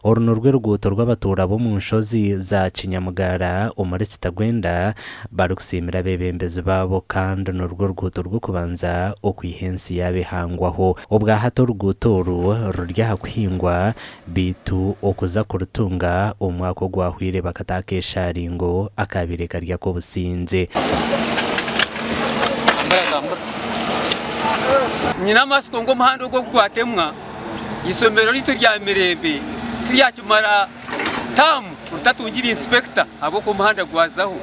orunurwe ruguto rw'abatura bo mu nshozi za Kinyamugara umuri Kitagwenda barukusimira bebembezi babo kandi nurwo ruguto rwo kubanza okwihensi yabihangwaho ubwa hato rugutoru rurya kwihingwa bitu okuza kurutunga umwaka gwahwire bakatakesha ringo akabire karya ko businze nyina masiko ngo muhando go gwatemwa isomero rito rya Mirembe tuyakimara tamu utatungira inspector abo ko muhanda gwazaho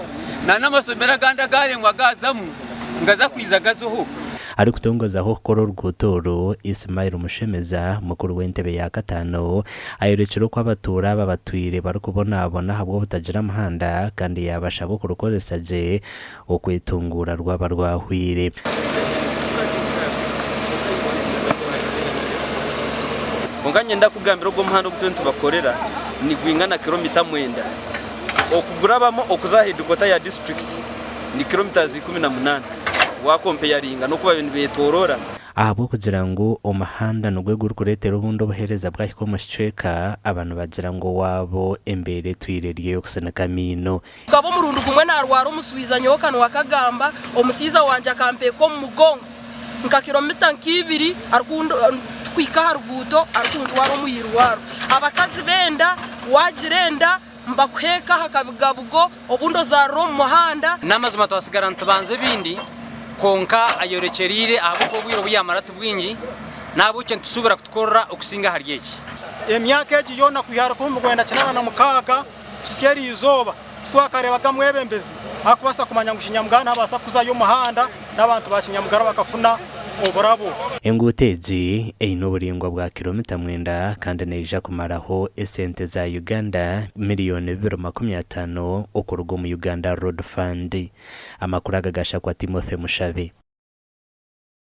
na namasomero aganda gare ngwagazamu ngaza kwizagazoho ari kutongozaho koro rwutoro Ismail Mushemeza mukuru w'entebe ya gatano ayerekero ko abatura babatwire bari kubona habwo butagira amahanda kandi yabasha bo kurukoresaje okwitungura rwaba rwahwire unganye ndakugambira ubwo muhanda gutuntu bakorera ni gwingana kilomita 9 okugurabamo okuzahidukota ya district ni kilometers 18 wakompe yaringa no kuba ibintu betorora ahabo kugira ngo omahanda nugwego rukuretera ubundo buhereza bwahiko musheka abantu bagira ngo wabo embere twireriye okusana kamino gabo murundu kumwe narwara umusubizanyo kanwa kagamba omusiza wanje akampe ko mu mugongo nka kilomita 2 arukundo twika haruguto arukundu waro muhirwaro abakazi benda wajirenda mbakweka hakabigabugo obundo za rom muhanda namazima twasigara ntubanze bindi konka ayorekerire ahubwo bwiro buyamara tubwingi nabuke ntusubira kutukora okusinga haryeki emyaka eji yona kwihara ko mugwenda kinana na mukaga tusyeri izoba twakareba mwebembezi akubasa kumanya ngushinyamugana abasa kuzayo muhanda n'abantu bakinyamugara bakafuna oborabo engutezi eino buringwa bwa kilomita 9 kandi neja kumaraho esente za Uganda miliyoni 250 okurugo mu Uganda Road Fund amakuru agagasha kwa Timothy Mushabe.